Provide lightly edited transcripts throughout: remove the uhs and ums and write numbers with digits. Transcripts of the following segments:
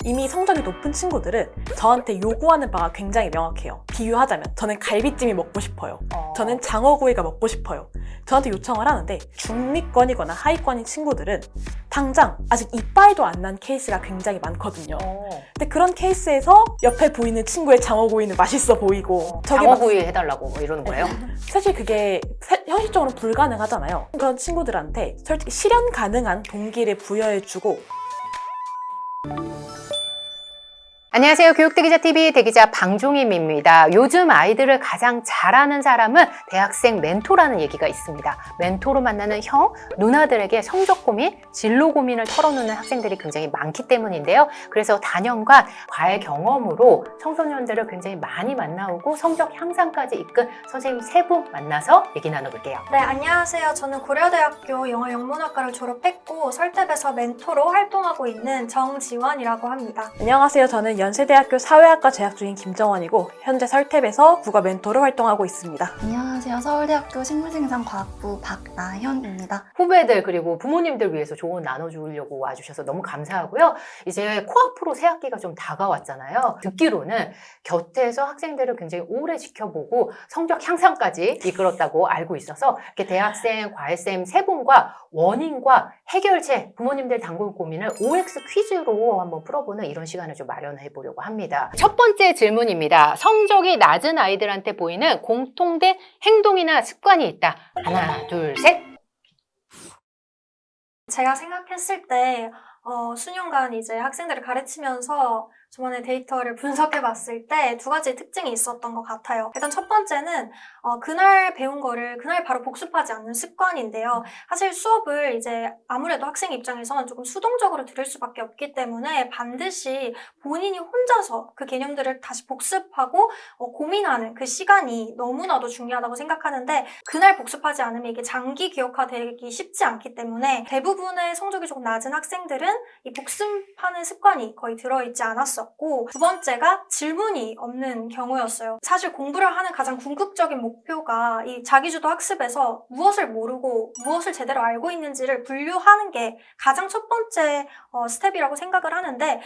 이미 성적이 높은 친구들은 저한테 요구하는 바가 굉장히 명확해요. 비유하자면 저는 갈비찜이 먹고 싶어요. 저는 장어구이가 먹고 싶어요. 저한테 요청을 하는데 중위권이거나 하위권인 친구들은 당장 아직 이빠이도 안 난 케이스가 굉장히 많거든요. 근데 그런 케이스에서 옆에 보이는 친구의 장어구이는 맛있어 보이고 장어구이 해달라고 뭐 이러는 거예요? 사실 그게 현실적으로 불가능하잖아요. 그런 친구들한테 솔직히 실현 가능한 동기를 부여해주고. 안녕하세요. 교육대기자TV 대기자 방종임입니다. 요즘 아이들을 가장 잘하는 사람은 대학생 멘토라는 얘기가 있습니다. 멘토로 만나는 형, 누나들에게 성적 고민, 진로 고민을 털어놓는 학생들이 굉장히 많기 때문인데요. 그래서 다년간 과외 경험으로 청소년들을 굉장히 많이 만나오고 성적 향상까지 이끈 선생님 3분 만나서 얘기 나눠볼게요. 네, 안녕하세요. 저는 고려대학교 영어영문학과를 졸업했고 설탭에서 멘토로 활동하고 있는 정지원이라고 합니다. 안녕하세요. 저는 연세대학교 사회학과 재학 중인 김정원이고 현재 설탭에서 국어 멘토로 활동하고 있습니다. 안녕하세요. 서울대학교 식물생산과학부 박나현입니다. 후배들 그리고 부모님들 위해서 조언 나눠주려고 와주셔서 너무 감사하고요. 이제 코앞으로 새학기가 좀 다가왔잖아요. 듣기로는 곁에서 학생들을 굉장히 오래 지켜보고 성적 향상까지 이끌었다고 알고 있어서 이렇게 대학생, 과외쌤 3분과 원인과 해결책, 부모님들 단골 고민을 OX 퀴즈로 한번 풀어보는 이런 시간을 좀 마련해 보려고 합니다. 첫 번째 질문입니다. 성적이 낮은 아이들한테 보이는 공통된 행동이나 습관이 있다. 하나, 둘, 셋. 제가 생각했을 때 수년간 이제 학생들을 가르치면서 저번에 데이터를 분석해 봤을 때 2가지 특징이 있었던 것 같아요. 일단 첫 번째는 그날 배운 거를 그날 바로 복습하지 않는 습관인데요. 사실 수업을 이제 아무래도 학생 입장에서는 조금 수동적으로 들을 수밖에 없기 때문에 반드시 본인이 혼자서 그 개념들을 다시 복습하고 고민하는 그 시간이 너무나도 중요하다고 생각하는데 그날 복습하지 않으면 이게 장기 기억화되기 쉽지 않기 때문에 대부분의 성적이 조금 낮은 학생들은 이 복습하는 습관이 거의 들어있지 않았었고, 두 번째가 질문이 없는 경우였어요. 사실 공부를 하는 가장 궁극적인 목표가 이 자기주도 학습에서 무엇을 모르고 무엇을 제대로 알고 있는지를 분류하는 게 가장 첫 번째 스텝이라고 생각을 하는데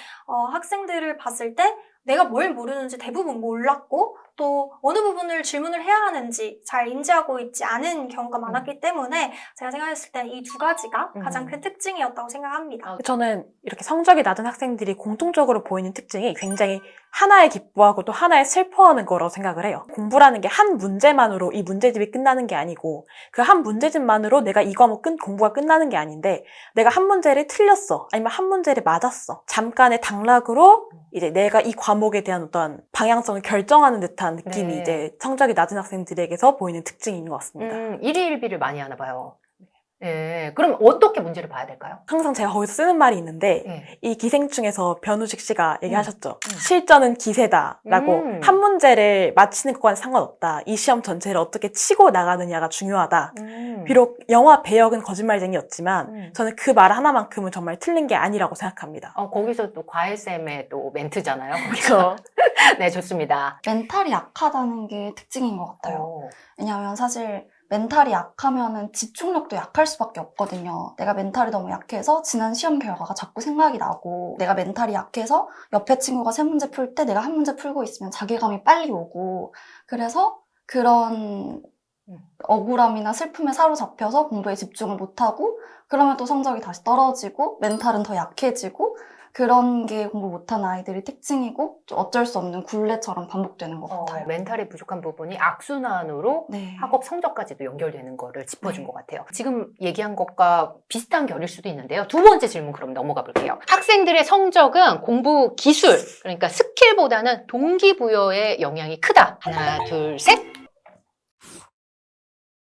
학생들을 봤을 때 내가 뭘 모르는지 대부분 몰랐고 또 어느 부분을 질문을 해야 하는지 잘 인지하고 있지 않은 경우가 많았기 때문에 제가 생각했을 때 이 2가지가 가장 큰 특징이었다고 생각합니다. 저는 이렇게 성적이 낮은 학생들이 공통적으로 보이는 특징이 굉장히 하나에 기뻐하고 또 하나에 슬퍼하는 거라고 생각을 해요. 공부라는 게 한 문제만으로 이 문제집이 끝나는 게 아니고 그 한 문제집만으로 내가 이 과목 공부가 끝나는 게 아닌데 내가 한 문제를 틀렸어 아니면 한 문제를 맞았어 잠깐의 당락으로 이제 내가 이 과목에 대한 어떤 방향성을 결정하는 듯한 느낌이 네. 이제 성적이 낮은 학생들에게서 보이는 특징인 것 같습니다. 일희일비를 많이 하나 봐요. 네, 그럼 어떻게 문제를 봐야 될까요? 항상 제가 거기서 쓰는 말이 있는데 네. 이 기생충에서 변우식 씨가 얘기하셨죠. 실전은 기세다라고 한 문제를 맞히는 것과는 상관없다. 이 시험 전체를 어떻게 치고 나가느냐가 중요하다. 비록 영화 배역은 거짓말쟁이였지만 저는 그 말 하나만큼은 정말 틀린 게 아니라고 생각합니다. 거기서 또 과외쌤의 또 멘트잖아요. 그렇죠. 네, 좋습니다. 멘탈이 약하다는 게 특징인 것 같아요. 왜냐하면 사실 멘탈이 약하면은 집중력도 약할 수밖에 없거든요. 내가 멘탈이 너무 약해서 지난 시험 결과가 자꾸 생각이 나고 내가 멘탈이 약해서 옆에 친구가 3문제 풀 때 내가 한 문제 풀고 있으면 자괴감이 빨리 오고 그래서 그런 억울함이나 슬픔에 사로잡혀서 공부에 집중을 못하고 그러면 또 성적이 다시 떨어지고 멘탈은 더 약해지고 그런 게 공부 못하는 아이들의 특징이고 좀 어쩔 수 없는 굴레처럼 반복되는 것 같아요. 멘탈이 부족한 부분이 악순환으로 네. 학업 성적까지도 연결되는 거를 짚어준 네. 것 같아요. 지금 얘기한 것과 비슷한 결일 수도 있는데요. 2번째 질문 그럼 넘어가 볼게요. 학생들의 성적은 공부 기술, 그러니까 스킬보다는 동기부여의 영향이 크다. 하나, 둘, 셋.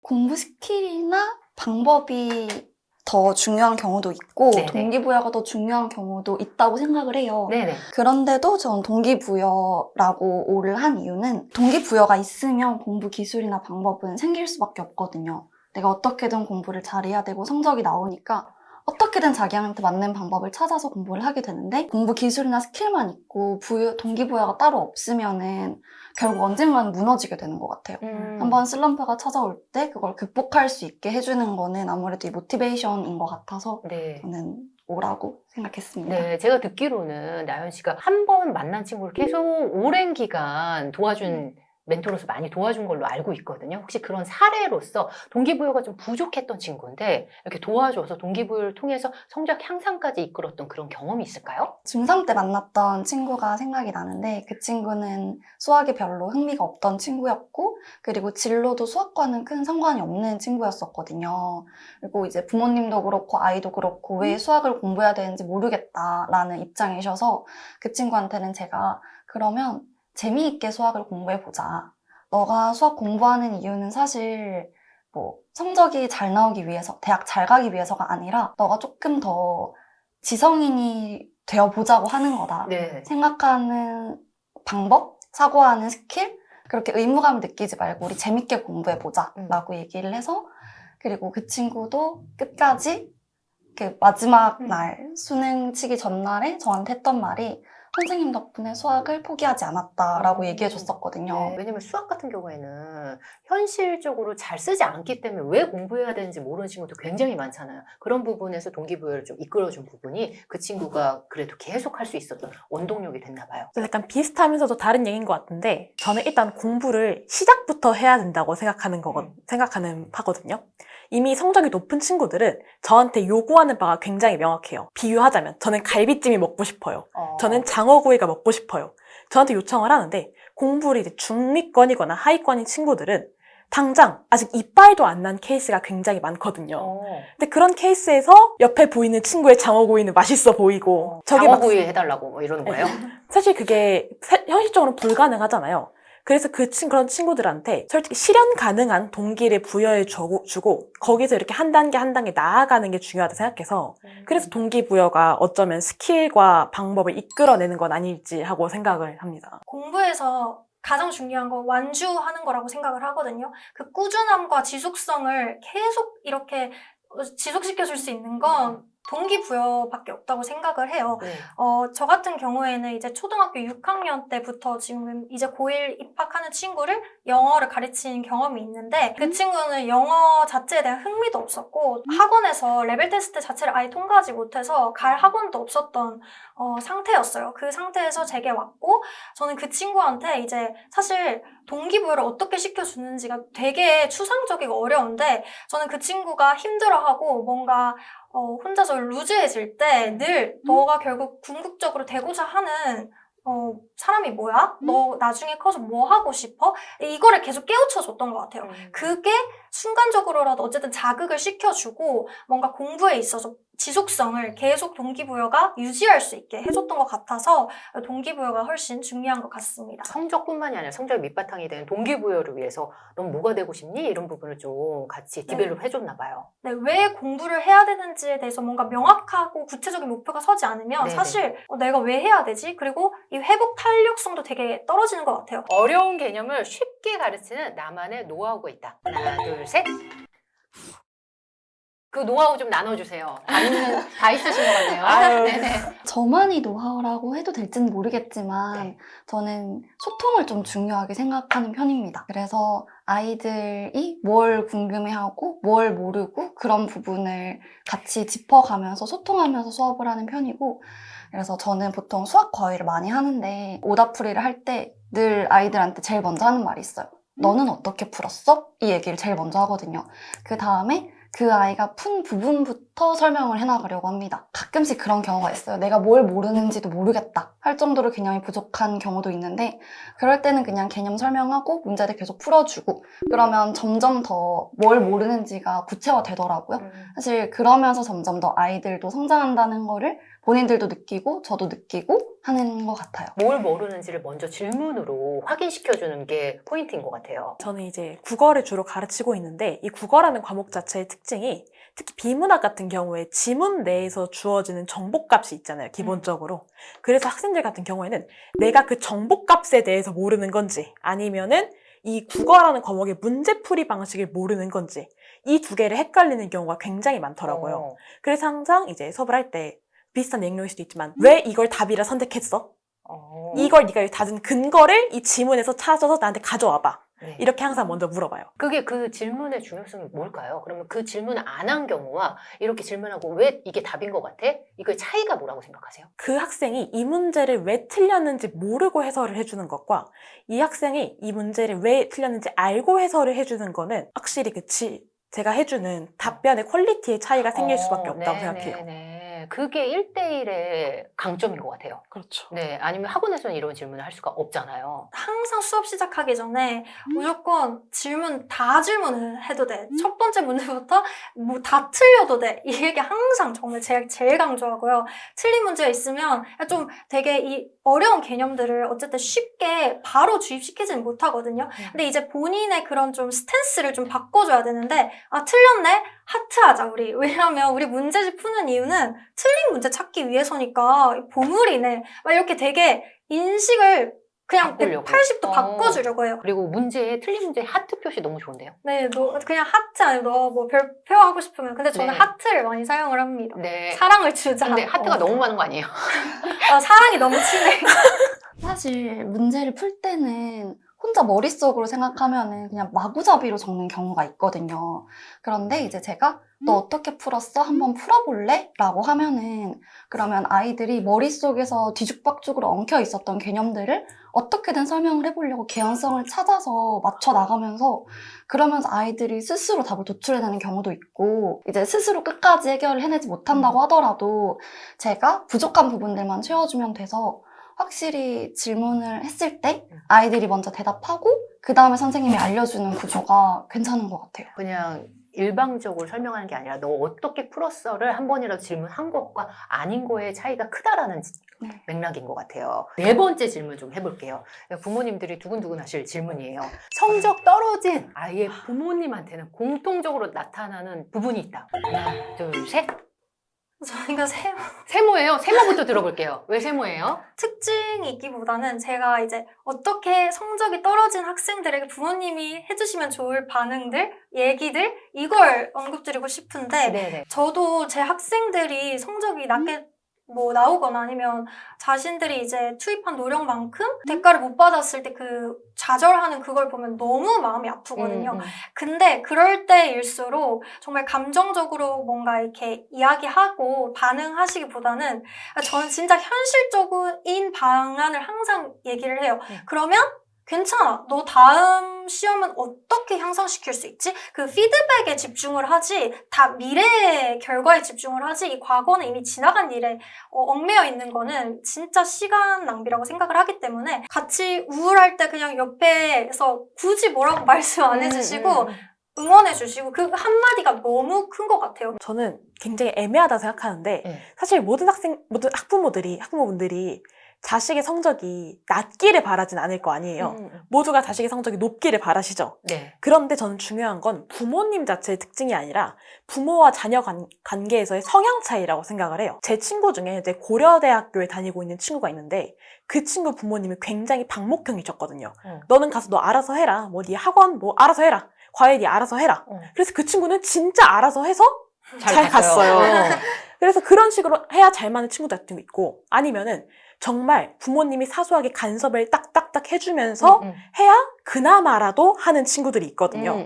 공부 스킬이나 방법이 더 중요한 경우도 있고 네네. 동기부여가 더 중요한 경우도 있다고 생각을 해요. 네네. 그런데도 전 동기부여라고 오를 한 이유는 동기부여가 있으면 공부 기술이나 방법은 생길 수밖에 없거든요. 내가 어떻게든 공부를 잘해야 되고 성적이 나오니까 어떻게든 자기한테 맞는 방법을 찾아서 공부를 하게 되는데 공부 기술이나 스킬만 있고 동기부여가 따로 없으면은 결국 언젠가는 무너지게 되는 것 같아요. 한번 슬럼프가 찾아올 때 그걸 극복할 수 있게 해주는 거는 아무래도 이 모티베이션인 것 같아서 네. 저는 오라고 생각했습니다. 네, 제가 듣기로는 나연 씨가 한 번 만난 친구를 계속 오랜 기간 도와준 멘토로서 많이 도와준 걸로 알고 있거든요. 혹시 그런 사례로서 동기부여가 좀 부족했던 친구인데 이렇게 도와줘서 동기부여를 통해서 성적 향상까지 이끌었던 그런 경험이 있을까요? 중3 때 만났던 친구가 생각이 나는데 그 친구는 수학에 별로 흥미가 없던 친구였고 그리고 진로도 수학과는 큰 상관이 없는 친구였었거든요. 그리고 이제 부모님도 그렇고 아이도 그렇고 왜 수학을 공부해야 되는지 모르겠다라는 입장이셔서 그 친구한테는 제가 그러면 재미있게 수학을 공부해보자. 너가 수학 공부하는 이유는 사실 뭐 성적이 잘 나오기 위해서, 대학 잘 가기 위해서가 아니라 너가 조금 더 지성인이 되어보자고 하는 거다. 네. 생각하는 방법, 사고하는 스킬, 그렇게 의무감을 느끼지 말고 우리 재밌게 공부해보자 라고 얘기를 해서 그리고 그 친구도 끝까지 그 마지막 날, 수능 치기 전날에 저한테 했던 말이 선생님 덕분에 수학을 포기하지 않았다라고 얘기해 줬었거든요. 네, 왜냐면 수학 같은 경우에는 현실적으로 잘 쓰지 않기 때문에 왜 공부해야 되는지 모르는 친구도 굉장히 많잖아요. 그런 부분에서 동기부여를 좀 이끌어준 부분이 그 친구가 그래도 계속 할 수 있었던 원동력이 됐나 봐요. 약간 비슷하면서도 다른 얘기인 것 같은데 저는 일단 공부를 시작부터 해야 된다고 생각하는 파거든요. 이미 성적이 높은 친구들은 저한테 요구하는 바가 굉장히 명확해요. 비유하자면 저는 갈비찜이 먹고 싶어요. 저는 장어구이가 먹고 싶어요. 저한테 요청을 하는데 공부를 이제 중위권이거나 하위권인 친구들은 당장 아직 이빨도 안 난 케이스가 굉장히 많거든요. 근데 그런 케이스에서 옆에 보이는 친구의 장어구이는 맛있어 보이고 저게 막 장어구이 해달라고 뭐 이러는 거예요? 사실 그게 현실적으로 불가능하잖아요. 그래서 그런 친구들한테 솔직히 실현 가능한 동기를 부여해 주고 거기서 이렇게 한 단계 한 단계 나아가는 게 중요하다 생각해서 그래서 동기부여가 어쩌면 스킬과 방법을 이끌어내는 건 아닐지 하고 생각을 합니다. 공부에서 가장 중요한 건 완주하는 거라고 생각을 하거든요. 그 꾸준함과 지속성을 계속 이렇게 지속시켜줄 수 있는 건 동기부여밖에 없다고 생각을 해요. 네. 저 같은 경우에는 이제 초등학교 6학년 때부터 지금 이제 고1 입학하는 친구를 영어를 가르치는 경험이 있는데 그 친구는 영어 자체에 대한 흥미도 없었고 학원에서 레벨 테스트 자체를 아예 통과하지 못해서 갈 학원도 없었던 상태였어요. 그 상태에서 제게 왔고 저는 그 친구한테 이제 사실 동기부여를 어떻게 시켜주는지가 되게 추상적이고 어려운데 저는 그 친구가 힘들어하고 뭔가 혼자서 루즈해질 때 늘 너가 결국 궁극적으로 되고자 하는 사람이 뭐야? 너 나중에 커서 뭐 하고 싶어? 이거를 계속 깨우쳐줬던 것 같아요. 그게 순간적으로라도 어쨌든 자극을 시켜주고 뭔가 공부에 있어서 지속성을 계속 동기부여가 유지할 수 있게 해줬던 것 같아서 동기부여가 훨씬 중요한 것 같습니다. 성적뿐만이 아니라 성적 밑바탕이 되는 동기부여를 위해서 넌 뭐가 되고 싶니? 이런 부분을 좀 같이 디벨롭 해줬나 봐요. 네, 왜 공부를 해야 되는지에 대해서 뭔가 명확하고 구체적인 목표가 서지 않으면 네네. 사실 내가 왜 해야 되지? 그리고 이 회복 탄력성도 되게 떨어지는 것 같아요. 어려운 개념을 쉽게 가르치는 나만의 노하우가 있다. 하나, 둘, 셋. 그 노하우 좀 나눠주세요. 다 있으신 것 같네요. 아유. 네네. 저만이 노하우라고 해도 될지는 모르겠지만 네. 저는 소통을 좀 중요하게 생각하는 편입니다. 그래서 아이들이 뭘 궁금해하고 뭘 모르고 그런 부분을 같이 짚어가면서 소통하면서 수업을 하는 편이고 그래서 저는 보통 수학 과외를 많이 하는데 오답풀이를 할 때 늘 아이들한테 제일 먼저 하는 말이 있어요. 너는 어떻게 풀었어? 이 얘기를 제일 먼저 하거든요. 그 다음에 그 아이가 푼 부분부터 설명을 해나가려고 합니다. 가끔씩 그런 경우가 있어요. 내가 뭘 모르는지도 모르겠다 할 정도로 개념이 부족한 경우도 있는데 그럴 때는 그냥 개념 설명하고 문제들 계속 풀어주고 그러면 점점 더 뭘 모르는지가 구체화되더라고요. 사실 그러면서 점점 더 아이들도 성장한다는 거를 본인들도 느끼고 저도 느끼고 하는 것 같아요. 뭘 모르는지를 먼저 질문으로 확인시켜주는 게 포인트인 것 같아요. 저는 이제 국어를 주로 가르치고 있는데 이 국어라는 과목 자체의 특징이 특히 비문학 같은 경우에 지문 내에서 주어지는 정보값이 있잖아요, 기본적으로. 그래서 학생들 같은 경우에는 내가 그 정보값에 대해서 모르는 건지 아니면은 이 국어라는 과목의 문제풀이 방식을 모르는 건지 이 두 개를 헷갈리는 경우가 굉장히 많더라고요. 그래서 항상 이제 수업을 할 때 비슷한 내용일 수도 있지만 왜 이걸 답이라 선택했어? 이걸 네가 찾은 근거를 이 지문에서 찾아서 나한테 가져와봐. 네. 이렇게 항상 먼저 물어봐요. 그게 그 질문의 중요성이 뭘까요? 그러면 그 질문을 안 한 경우와 이렇게 질문하고 왜 이게 답인 것 같아? 이거의 차이가 뭐라고 생각하세요? 그 학생이 이 문제를 왜 틀렸는지 모르고 해설을 해주는 것과 이 학생이 이 문제를 왜 틀렸는지 알고 해설을 해주는 거는 확실히 제가 해주는 답변의 퀄리티의 차이가 생길 수밖에 없다고 생각해요. 네. 그게 1대1의 강점인 것 같아요. 그렇죠. 네, 아니면 학원에서는 이런 질문을 할 수가 없잖아요. 항상 수업 시작하기 전에 무조건 다 질문을 해도 돼. 첫 번째 문제부터 뭐 다 틀려도 돼. 이 얘기 항상 정말 제일 강조하고요. 틀린 문제가 있으면 좀 되게 이 어려운 개념들을 어쨌든 쉽게 바로 주입시키지는 못하거든요. 근데 이제 본인의 그런 좀 스탠스를 좀 바꿔줘야 되는데, 아, 틀렸네? 하트하자, 우리. 왜냐면 우리 문제집 푸는 이유는 틀린 문제 찾기 위해서니까 보물이네. 막 이렇게 되게 인식을 그냥 바꾸려고. 180도 바꿔주려고 해요. 그리고 틀린 문제에 하트 표시 너무 좋은데요? 네, 그냥 하트 아니면 너 뭐 별표 하고 싶으면. 근데 저는 네. 하트를 많이 사용을 합니다. 네. 사랑을 주자. 근데 하트가 너무 많은 거 아니에요? 사랑이 너무 친해. 사실 문제를 풀 때는 혼자 머릿속으로 생각하면은 그냥 마구잡이로 적는 경우가 있거든요. 그런데 이제 제가 너 어떻게 풀었어? 한번 풀어볼래? 라고 하면은 그러면 아이들이 머릿속에서 뒤죽박죽으로 엉켜 있었던 개념들을 어떻게든 설명을 해보려고 개연성을 찾아서 맞춰 나가면서 그러면서 아이들이 스스로 답을 도출해내는 경우도 있고 이제 스스로 끝까지 해결을 해내지 못한다고 하더라도 제가 부족한 부분들만 채워주면 돼서 확실히 질문을 했을 때 아이들이 먼저 대답하고 그 다음에 선생님이 알려주는 구조가 괜찮은 것 같아요. 그냥 일방적으로 설명하는 게 아니라 너 어떻게 풀었어를 한 번이라도 질문한 것과 아닌 거의 차이가 크다라는 네. 맥락인 것 같아요. 네 번째 질문 좀 해볼게요. 부모님들이 두근두근 하실 질문이에요. 성적 떨어진 아이의 부모님한테는 공통적으로 나타나는 부분이 있다. 하나, 둘, 셋. 저희가 세모예요. 세모부터 들어볼게요. 왜 세모예요? 특징이기보다는 제가 이제 어떻게 성적이 떨어진 학생들에게 부모님이 해주시면 좋을 반응들, 얘기들, 이걸 언급드리고 싶은데, 네네. 저도 제 학생들이 성적이 낮게 뭐 나오거나 아니면 자신들이 이제 투입한 노력만큼 대가를 못 받았을 때 그 좌절하는 그걸 보면 너무 마음이 아프거든요. 근데 그럴 때일수록 정말 감정적으로 뭔가 이렇게 이야기하고 반응하시기보다는 저는 진짜 현실적인 방안을 항상 얘기를 해요. 그러면 괜찮아. 너 다음 시험은 어떻게 향상시킬 수 있지? 그 피드백에 집중을 하지, 다 미래의 결과에 집중을 하지, 이 과거는 이미 지나간 일에 얽매여 있는 거는 진짜 시간 낭비라고 생각을 하기 때문에 같이 우울할 때 그냥 옆에서 굳이 뭐라고 말씀 안 해주시고 응원해주시고 그 한마디가 너무 큰 것 같아요. 저는 굉장히 애매하다 생각하는데 사실 모든 학부모분들이 자식의 성적이 낮기를 바라진 않을 거 아니에요. 모두가 자식의 성적이 높기를 바라시죠. 네. 그런데 저는 중요한 건 부모님 자체의 특징이 아니라 부모와 자녀 관계에서의 성향 차이라고 생각을 해요. 제 친구 중에 이제 고려대학교에 다니고 있는 친구가 있는데 그 친구 부모님이 굉장히 방목형이셨거든요. 너는 가서 너 알아서 해라. 뭐 네 학원 뭐 알아서 해라. 과외 네 알아서 해라. 그래서 그 친구는 진짜 알아서 해서 잘 갔어요. 그래서 그런 식으로 해야 잘 맞는 친구도 있고 아니면은 정말 부모님이 사소하게 간섭을 딱딱딱 해주면서 해야 그나마라도 하는 친구들이 있거든요.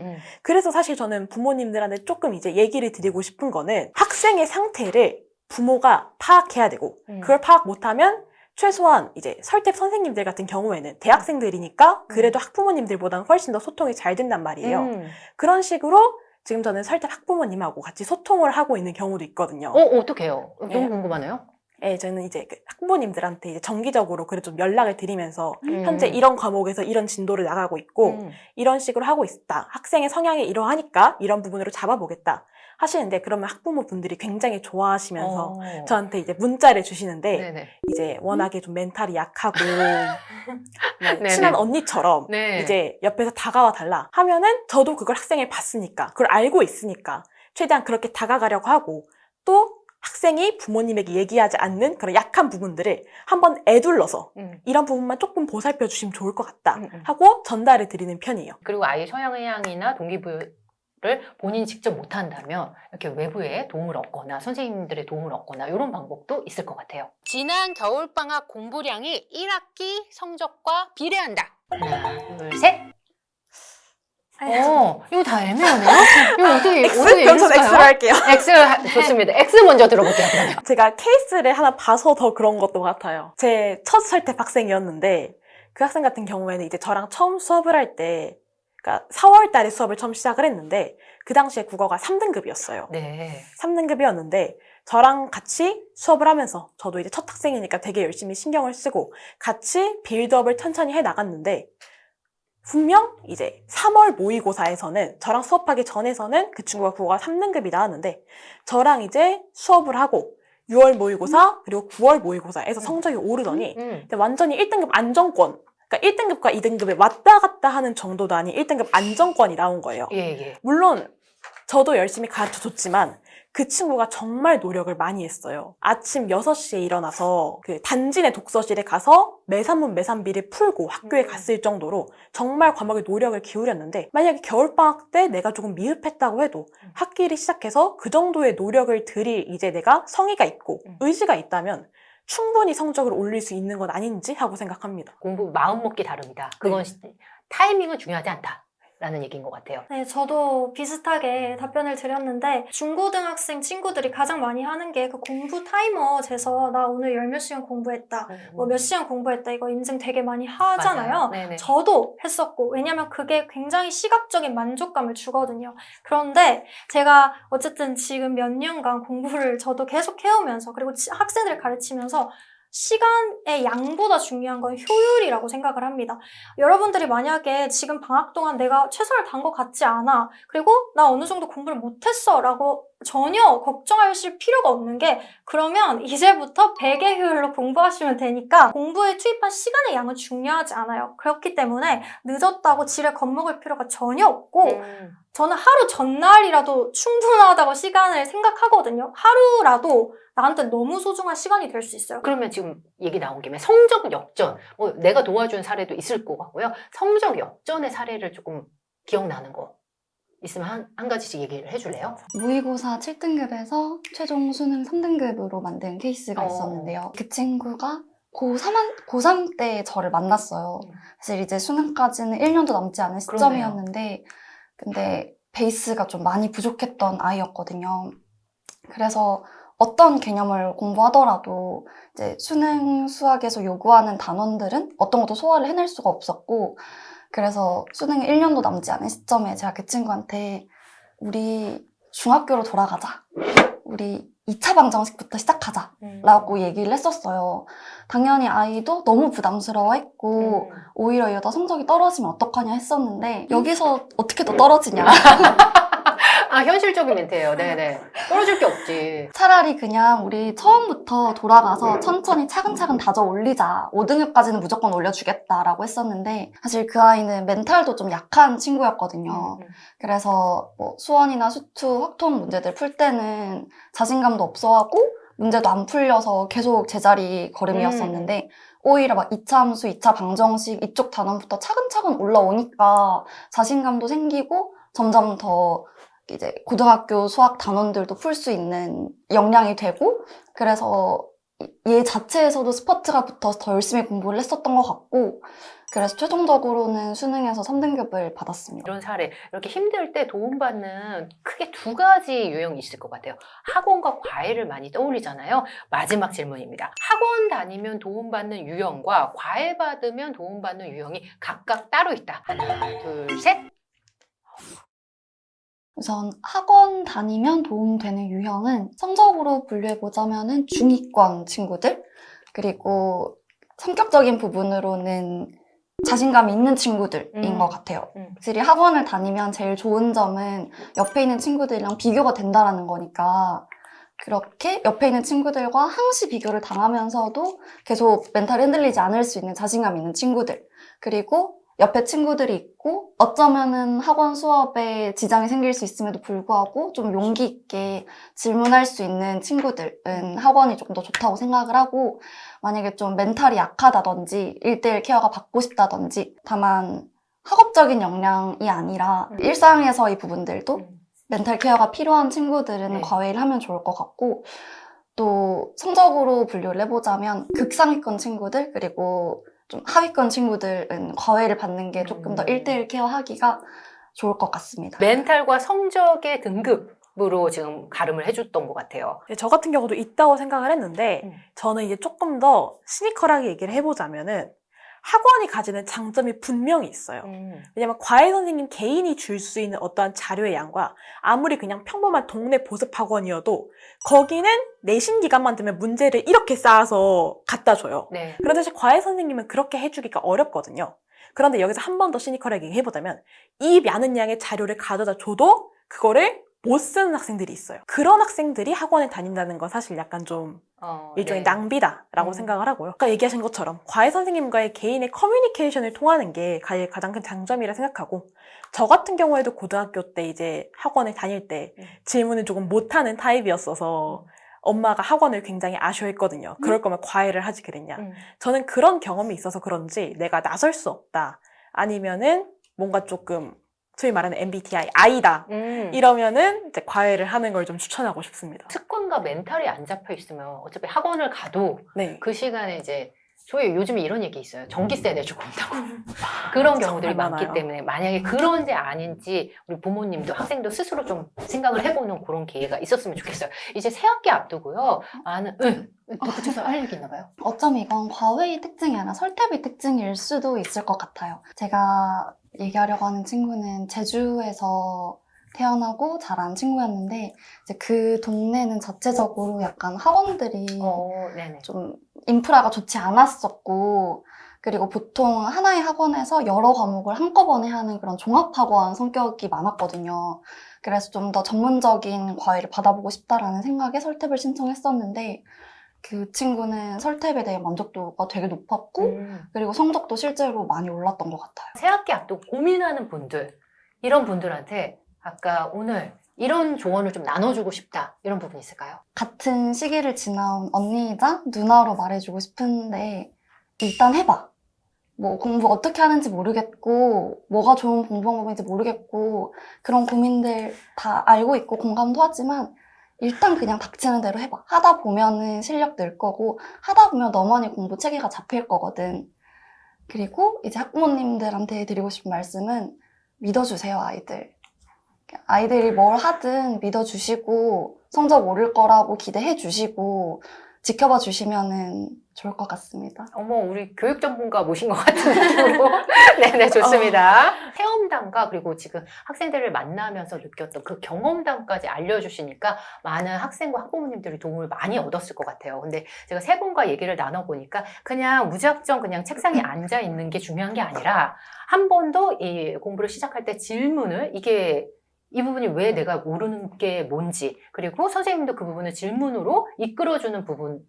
그래서 사실 저는 부모님들한테 조금 이제 얘기를 드리고 싶은 거는 학생의 상태를 부모가 파악해야 되고 그걸 파악 못하면 최소한 이제 설득 선생님들 같은 경우에는 대학생들이니까 그래도 학부모님들보다는 훨씬 더 소통이 잘 된단 말이에요. 그런 식으로 지금 저는 설득 학부모님하고 같이 소통을 하고 있는 경우도 있거든요. 어떻게 해요? 너무 궁금하네요. 네, 저는 이제 학부모님들한테 이제 정기적으로 그래도 좀 연락을 드리면서 현재 이런 과목에서 이런 진도를 나가고 있고 이런 식으로 하고 있다. 학생의 성향이 이러하니까 이런 부분으로 잡아보겠다. 하시는데 그러면 학부모분들이 굉장히 좋아하시면서 저한테 이제 문자를 주시는데 이제 워낙에 좀 멘탈이 약하고 친한 언니처럼 이제 옆에서 다가와 달라 하면은 저도 그걸 학생이 봤으니까 그걸 알고 있으니까 최대한 그렇게 다가가려고 하고 또 학생이 부모님에게 얘기하지 않는 그런 약한 부분들을 한번 애둘러서 이런 부분만 조금 보살펴 주시면 좋을 것 같다 하고 전달을 드리는 편이에요. 그리고 아이 성향이나 동기부여를 본인이 직접 못한다면 이렇게 외부의 도움을 얻거나 선생님들의 도움을 얻거나 이런 방법도 있을 것 같아요. 지난 겨울방학 공부량이 1학기 성적과 비례한다. 하나, 둘, 셋. 이거 다 애매하네요. 이거 어떻게 X? 그럼 전 X로 할게요. X 좋습니다. X 먼저 들어볼게요. 그러면. 제가 케이스를 하나 봐서 더 그런 것도 같아요. 제 첫 설택 학생이었는데 그 학생 같은 경우에는 이제 저랑 처음 수업을 할 때, 그러니까 4월 달에 수업을 처음 시작을 했는데 그 당시에 국어가 3등급이었어요. 네. 3등급이었는데 저랑 같이 수업을 하면서 저도 이제 첫 학생이니까 되게 열심히 신경을 쓰고 같이 빌드업을 천천히 해 나갔는데 분명 이제 3월 모의고사에서는 저랑 수업하기 전에서는 그 친구가 국어가 3등급이 나왔는데 저랑 이제 수업을 하고 6월 모의고사 그리고 9월 모의고사에서 성적이 오르더니 근데 완전히 1등급 안정권, 그러니까 1등급과 2등급에 왔다 갔다 하는 정도도 아닌 1등급 안정권이 나온 거예요. 예. 물론 저도 열심히 가르쳐줬지만 그 친구가 정말 노력을 많이 했어요. 아침 6시에 일어나서 그 단지 내 독서실에 가서 매산문 매산비를 풀고 학교에 갔을 정도로 정말 과목에 노력을 기울였는데 만약에 겨울방학 때 내가 조금 미흡했다고 해도 학기를 시작해서 그 정도의 노력을 들일 이제 내가 성의가 있고 의지가 있다면 충분히 성적을 올릴 수 있는 건 아닌지 하고 생각합니다. 공부 마음먹기 다릅니다. 그건 타이밍은 중요하지 않다. 라는 얘기인 것 같아요. 네, 저도 비슷하게 답변을 드렸는데 중고등학생 친구들이 가장 많이 하는 게 그 공부 타이머 재서 나 오늘 열 몇 시간 공부했다, 뭐 몇 시간 공부했다 이거 인증 되게 많이 하잖아요. 저도 했었고 왜냐면 그게 굉장히 시각적인 만족감을 주거든요. 그런데 제가 어쨌든 지금 몇 년간 공부를 저도 계속 해오면서 그리고 학생들을 가르치면서 시간의 양보다 중요한 건 효율이라고 생각을 합니다. 여러분들이 만약에 지금 방학 동안 내가 최선을 다한 것 같지 않아, 그리고 나 어느 정도 공부를 못했어 라고 전혀 걱정하실 필요가 없는 게, 그러면 이제부터 베개 효율로 공부하시면 되니까 공부에 투입한 시간의 양은 중요하지 않아요. 그렇기 때문에 늦었다고 지레 겁먹을 필요가 전혀 없고 저는 하루 전날이라도 충분하다고 시간을 생각하거든요. 하루라도 나한테 너무 소중한 시간이 될 수 있어요. 그러면 지금 얘기 나온 김에 성적 역전, 뭐 내가 도와준 사례도 있을 것 같고요. 성적 역전의 사례를 조금 기억나는 거 있으면 한 가지씩 얘기를 해줄래요? 모의고사 7등급에서 최종 수능 3등급으로 만든 케이스가 있었는데요. 그 친구가 고3 때 저를 만났어요. 사실 이제 수능까지는 1년도 남지 않은 시점이었는데 근데 베이스가 좀 많이 부족했던 아이였거든요. 그래서 어떤 개념을 공부하더라도 이제 수능 수학에서 요구하는 단원들은 어떤 것도 소화를 해낼 수가 없었고, 그래서 수능에 1년도 남지 않은 시점에 제가 그 친구한테 우리 중학교로 돌아가자, 우리 2차 방정식부터 시작하자 라고 얘기를 했었어요. 당연히 아이도 너무 부담스러워했고 오히려 이러다 성적이 떨어지면 어떡하냐 했었는데 여기서 어떻게 더 떨어지냐. 아, 현실적인 멘트예요. 네네. 떨어질 게 없지. 차라리 그냥 우리 처음부터 돌아가서 천천히 차근차근 다져 올리자. 5등급까지는 무조건 올려주겠다라고 했었는데 사실 그 아이는 멘탈도 좀 약한 친구였거든요. 그래서 뭐 수원이나 수투, 확통 문제들 풀 때는 자신감도 없어하고 문제도 안 풀려서 계속 제자리 걸음이었었는데 오히려 막 2차 함수, 2차 방정식 이쪽 단원부터 차근차근 올라오니까 자신감도 생기고 점점 더 이제 고등학교 수학 단원들도 풀 수 있는 역량이 되고, 그래서 얘 자체에서도 스퍼트가 붙어서 더 열심히 공부를 했었던 것 같고, 그래서 최종적으로는 수능에서 3등급을 받았습니다. 이런 사례, 이렇게 힘들 때 도움받는 크게 두 가지 유형이 있을 것 같아요. 학원과 과외를 많이 떠올리잖아요. 마지막 질문입니다. 학원 다니면 도움받는 유형과 과외 받으면 도움받는 유형이 각각 따로 있다. 하나, 둘, 셋. 우선 학원 다니면 도움되는 유형은 성적으로 분류해보자면은 중위권 친구들, 그리고 성격적인 부분으로는 자신감이 있는 친구들인 것 같아요. 확실히 학원을 다니면 제일 좋은 점은 옆에 있는 친구들이랑 비교가 된다는 거니까 그렇게 옆에 있는 친구들과 항시 비교를 당하면서도 계속 멘탈이 흔들리지 않을 수 있는 자신감 있는 친구들, 그리고 옆에 친구들이 있고 어쩌면은 학원 수업에 지장이 생길 수 있음에도 불구하고 좀 용기 있게 질문할 수 있는 친구들은 학원이 조금 더 좋다고 생각을 하고, 만약에 좀 멘탈이 약하다든지 1대1 케어가 받고 싶다든지 다만 학업적인 역량이 아니라 일상에서의 부분들도 멘탈 케어가 필요한 친구들은 과외를 하면 좋을 것 같고, 또 성적으로 분류를 해보자면 극상위권 친구들 그리고 좀 하위권 친구들은 과외를 받는 게 조금 더 1대1 케어하기가 좋을 것 같습니다. 멘탈과 성적의 등급으로 지금 가름을 해줬던 것 같아요. 저 같은 경우도 있다고 생각을 했는데 저는 이제 조금 더 시니컬하게 얘기를 해보자면은 학원이 가지는 장점이 분명히 있어요. 왜냐면 과외 선생님 개인이 줄 수 있는 어떠한 자료의 양과 아무리 그냥 평범한 동네 보습 학원이어도 거기는 내신 기간만 되면 문제를 이렇게 쌓아서 갖다 줘요. 네. 그런데 사실 과외 선생님은 그렇게 해주기가 어렵거든요. 그런데 여기서 한 번 더 시니컬하게 해보자면 이 많은 양의 자료를 가져다 줘도 그거를 못 쓰는 학생들이 있어요. 그런 학생들이 학원에 다닌다는 건 사실 약간 좀 일종의 네. 낭비다라고 생각을 하고요. 아까 얘기하신 것처럼 과외 선생님과의 개인의 커뮤니케이션을 통하는 게 가장 큰 장점이라 생각하고 저 같은 경우에도 고등학교 때 이제 학원을 다닐 때 질문을 조금 못하는 타입이었어서 엄마가 학원을 굉장히 아쉬워했거든요. 그럴 거면 과외를 하지 그랬냐. 저는 그런 경험이 있어서 그런지 내가 나설 수 없다. 아니면은 뭔가 조금 소위 말하는 MBTI, I다. 이러면은 이제 과외를 하는 걸 좀 추천하고 싶습니다. 특권과 멘탈이 안 잡혀 있으면 어차피 학원을 가도 네. 그 시간에 이제 저희 요즘에 이런 얘기 있어요. 전기세 내주고 온다고. 그런 경우들이 정말 많기 많아요. 때문에 만약에 그런지 아닌지 우리 부모님도 학생도 스스로 좀 생각을 해보는 그런 기회가 있었으면 좋겠어요. 이제 새 학기 앞두고요. 많은 덧붙여서 할 얘기 있나 봐요. 어쩌면 이건 과외의 특징이 아니라 설태비 특징일 수도 있을 것 같아요. 제가 얘기하려고 하는 친구는 제주에서 태어나고 자란 친구였는데 이제 그 동네는 자체적으로 약간 학원들이 네네. 좀 인프라가 좋지 않았었고 그리고 보통 하나의 학원에서 여러 과목을 한꺼번에 하는 그런 종합학원 성격이 많았거든요. 그래서 좀 더 전문적인 과외를 받아보고 싶다라는 생각에 설탭을 신청했었는데 그 친구는 설탭에 대해 만족도가 되게 높았고 그리고 성적도 실제로 많이 올랐던 것 같아요. 새 학기 앞두고 고민하는 분들, 이런 분들한테 아까 오늘 이런 조언을 좀 나눠주고 싶다 이런 부분 있을까요? 같은 시기를 지나온 언니이자 누나로 말해주고 싶은데 일단 해봐. 뭐 공부 어떻게 하는지 모르겠고 뭐가 좋은 공부 방법인지 모르겠고 그런 고민들 다 알고 있고 공감도 하지만 일단 그냥 닥치는 대로 해봐. 하다 보면은 실력 늘 거고 하다 보면 너만의 공부 체계가 잡힐 거거든. 그리고 이제 학부모님들한테 드리고 싶은 말씀은 믿어주세요, 아이들. 아이들이 뭘 하든 믿어주시고 성적 오를 거라고 기대해 주시고 지켜봐 주시면은 좋을 것 같습니다. 어머, 우리 교육 전문가 모신 것 같은 느낌으로. 네네, 좋습니다. 체험담과 그리고 지금 학생들을 만나면서 느꼈던 그 경험담까지 알려주시니까 많은 학생과 학부모님들이 도움을 많이 얻었을 것 같아요. 근데 제가 세 분과 얘기를 나눠보니까 그냥 무작정 그냥 책상에 앉아 있는 게 중요한 게 아니라 한 번도 이 공부를 시작할 때 질문을 이 부분이 왜 내가 모르는 게 뭔지 그리고 선생님도 그 부분을 질문으로 이끌어주는 부분이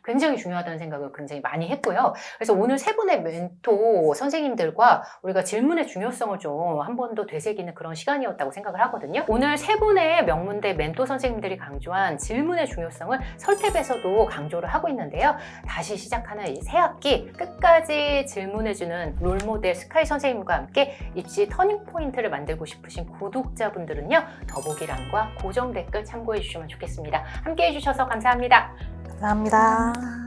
굉장히 중요하다는 생각을 굉장히 많이 했고요. 그래서 오늘 세 분의 멘토 선생님들과 우리가 질문의 중요성을 좀 한 번 더 되새기는 그런 시간이었다고 생각을 하거든요. 오늘 세 분의 명문대 멘토 선생님들이 강조한 질문의 중요성을 설탭에서도 강조를 하고 있는데요. 다시 시작하는 이 새 학기 끝까지 질문해주는 롤모델 스카이 선생님과 함께 입시 터닝포인트를 만들고 싶으신 구독자분들은요. 더보기란과 고정 댓글 참고해 주시면 좋겠습니다. 함께 해주셔서 감사합니다. 감사합니다.